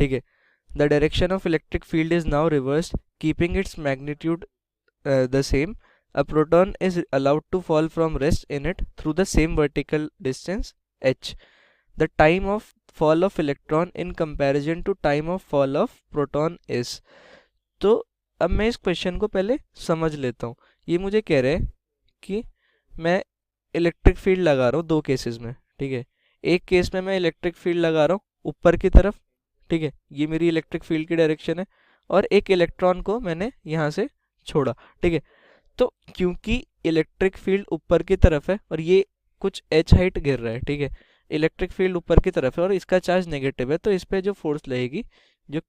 ठीक है। The direction of electric field is now reversed keeping its magnitude the same. A proton is allowed to fall from rest in it through the same vertical distance h. The time of fall of electron in comparison to time of fall of proton is. तो अब मैं इस question को पहले समझ लेता हूँ। ये मुझे कह रहे हैं कि मैं इलेक्ट्रिक फील्ड लगा रहा हूँ दो केसेस में, ठीक है। एक केस में मैं इलेक्ट्रिक फील्ड लगा रहा हूँ ऊपर की तरफ, ठीक है, ये मेरी इलेक्ट्रिक फील्ड की डायरेक्शन है, और एक इलेक्ट्रॉन को मैंने यहाँ से छोड़ा, ठीक है। तो क्योंकि इलेक्ट्रिक फील्ड ऊपर की तरफ है और ये कुछ h हाइट गिर रहा है, ठीक है, इलेक्ट्रिक फील्ड ऊपर की तरफ है और इसका चार्ज नेगेटिव है, तो इस पे जो फोर्स लगेगी, जो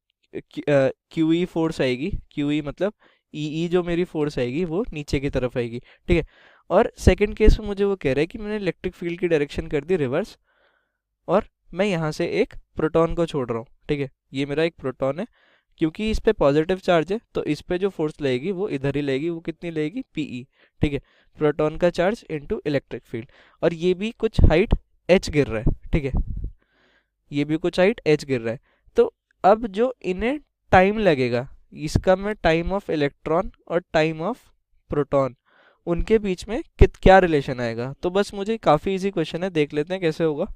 QE फोर्स आएगी, QE मतलब EE जो मेरी फोर्स आएगी वो नीचे की तरफ आएगी, ठीक है। और सेकंड केस में मुझे वो कह रहा है कि मैंने इलेक्ट्रिक फील्ड की डायरेक्शन कर दी रिवर्स और मैं यहाँ से एक प्रोटॉन को छोड़ रहा हूँ, ठीक है। ये मेरा एक प्रोटॉन है, क्योंकि इस पे पॉजिटिव चार्ज है तो इस पे जो फोर्स लगेगी वो इधर ही लगेगी, वो कितनी लगेगी, PE, ठीक है, प्रोटॉन का चार्ज इनटू इलेक्ट्रिक फील्ड। और ये भी कुछ हाइट h गिर रहा है, ठीक है, ये भी कुछ हाइट h गिर रहा है। तो अब जो इन्हें टाइम लगेगा, इसका मैं टाइम ऑफ इलेक्ट्रॉन और टाइम ऑफ प्रोटॉन, उनके बीच में क्या रिलेशन आएगा। तो बस मुझे काफ़ी इजी क्वेश्चन है, देख लेते हैं कैसे होगा।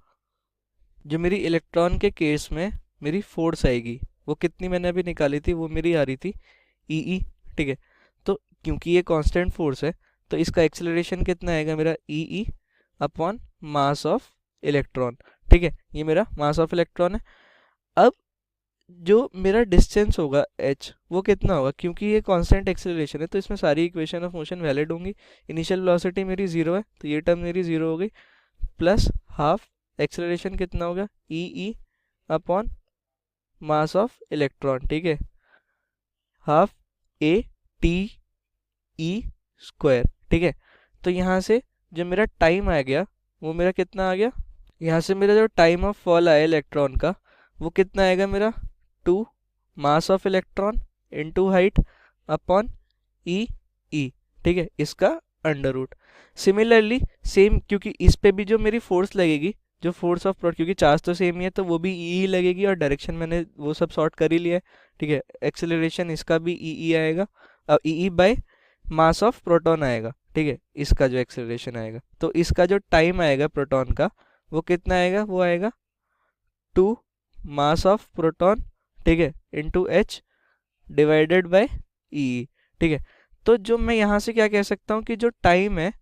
जो मेरी इलेक्ट्रॉन के केस में मेरी फोर्स आएगी वो कितनी मैंने अभी निकाली थी, वो मेरी आ रही थी EE, ठीक है। तो क्योंकि ये कांस्टेंट फोर्स है तो इसका एक्सेलरेशन कितना आएगा मेरा EE upon mass of electron, ठीक है, ये मेरा मास ऑफ इलेक्ट्रॉन है। अब जो मेरा डिस्टेंस होगा h वो कितना होगा, क्योंकि ये कांस्टेंट एक्सेलरेशन है तो इसमें सारी इक्वेशन ऑफ मोशन वैलिड होंगी। इनिशियल वेलोसिटी मेरी 0 है तो ये टर्म मेरी 0 हो गई, प्लस हाफ एक्सेलरेशन कितना होगा EE upon mass of electron, ठीक है, हाफ ATE स्क्वायर, ठीक है। तो यहाँ से जो मेरा टाइम आ गया वो मेरा कितना आ गया, यहाँ से मेरा जो टाइम ऑफ फॉल आया इलेक्ट्रॉन का वो कितना आएगा मेरा 2 mass of electron into height upon EE, ठीक है, इसका अंडर रूट। सिमिलरली सेम, क्योंकि इस पे भी जो मेरी फोर्स लगेगी, जो फोर्स ऑफ क्योंकि चार्ज तो सेम ही है तो वो भी EE लगेगी और डायरेक्शन मैंने वो सब सॉर्ट कर ही लिया है, ठीक है। एक्सेलरेशन इसका भी EE आएगा, EE by mass of proton आएगा, ठीक है, इसका जो एक्सेलरेशन आएगा। तो इसका जो टाइम आएगा प्रोटॉन का वो कितना आएगा, वो आएगा 2 मास ऑफ प्रोटॉन, ठीक है, into h divided by EE, ठीक है। तो जो मैं यहाँ से क्या कह सकता हूँ कि जो टाइम है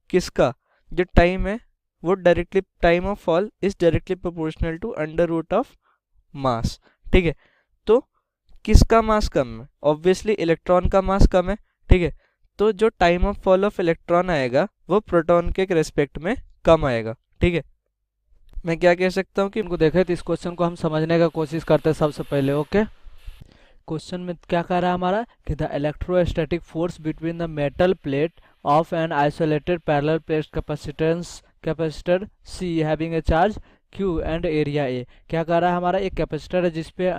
किसका, जो टाइम है वो directly, time of fall is directly proportional to under root of mass, ठीक है। तो किसका मास कम है, ऑब्वियसली इलेक्ट्रॉन का मास कम है, ठीक है। तो जो time of fall of electron आएगा वो प्रोटॉन के रेस्पेक्ट में कम आएगा, ठीक है। मैं क्या कह सकता हूँ कि इनको देखें तो इस क्वेश्चन को हम समझने का कोशिश करते हैं सबसे पहले। ओके, क्वेश्चन में क्या कह रहा है हमारा कि the electrostatic force between the metal plate of an isolated parallel plate capacitor C having a charge Q and area A। क्या कह रहा है हमारा, एक कैपेसिटर है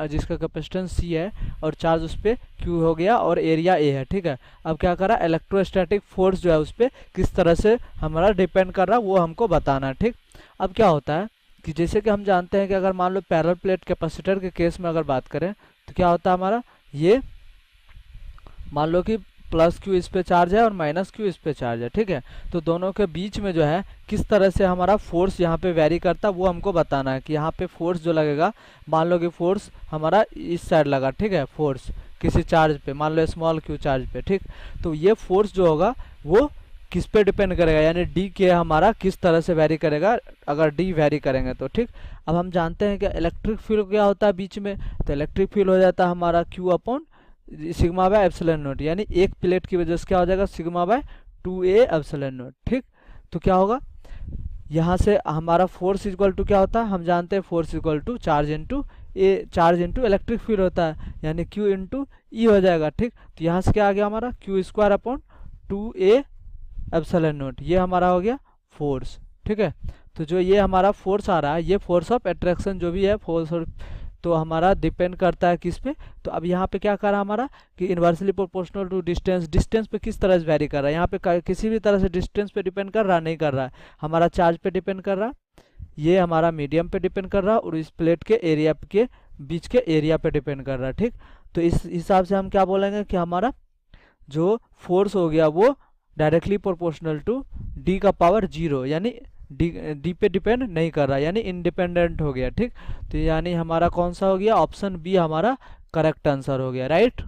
जिसका कैपेसिटेंस C है और चार्ज उस पर Q हो गया और एरिया A है, ठीक है। अब क्या कर रहा है, इलेक्ट्रोस्टैटिक फोर्स जो है उस पर किस तरह से हमारा डिपेंड कर रहा है वो हमको बताना है, ठीक। अब क्या होता है कि जैसे कि हम जानते हैं कि अगर मान लो पैरेलल प्लेट कैपेसिटर के केस में अगर बात करें तो क्या होता है हमारा, ये मान लो कि प्लस Q इस पे चार्ज है और माइनस Q इस पे चार्ज है, ठीक है। तो दोनों के बीच में जो है किस तरह से हमारा फोर्स यहाँ पे वेरी करता है वो हमको बताना है कि यहाँ पे फोर्स जो लगेगा, मान लो कि फोर्स हमारा इस साइड लगा, ठीक है, फोर्स किसी चार्ज पे, मान लो स्मॉल Q चार्ज पे, ठीक। तो ये फोर्स जो होगा वो किस पे डिपेंड करेगा, यानी D के हमारा किस तरह से वेरी करेगा, अगर D वेरी करेंगे तो, ठीक। अब हम जानते हैं कि इलेक्ट्रिक फील्ड क्या होता है बीच में, तो इलेक्ट्रिक फील्ड हो जाता है हमारा Q upon sigma by epsilon not, यानी एक प्लेट की वजह से क्या हो जाएगा, sigma bye 2a epsilon not, ठीक। तो क्या होगा, यहाँ से हमारा फोर्स इक्वल टू क्या होता है, हम जानते हैं force equal to charge into charge into electric field होता है, यानी Q इंटू E हो जाएगा, ठीक। तो यहाँ से क्या आ गया हमारा Q square upon 2a epsilon not, ये हमारा हो गया फोर्स, ठीक है। तो जो ये हमारा फोर्स आ रहा है ये फोर्स ऑफ अट्रैक्शन जो भी है फोर्स, तो हमारा डिपेंड करता है किस पे, तो अब यहाँ पे क्या कर रहा है हमारा कि inversely proportional to distance, distance पे किस तरह से वेरी कर रहा है, यहाँ पे किसी भी तरह से डिस्टेंस पे डिपेंड कर रहा नहीं कर रहा है, हमारा चार्ज पे डिपेंड कर रहा, ये हमारा मीडियम पे डिपेंड कर रहा और इस प्लेट के एरिया के बीच के एरिया पे डिपेंड कर रहा है, ठीक। तो इस हिसाब से हम क्या बोलेंगे कि हमारा जो फोर्स हो गया वो डायरेक्टली प्रोपोर्शनल टू डी का पावर 0, यानी डी पे डिपेंड नहीं कर रहा, यानी इंडिपेंडेंट हो गया, ठीक। तो यानी हमारा कौन सा हो गया, ऑप्शन बी हमारा करेक्ट आंसर हो गया, राइट।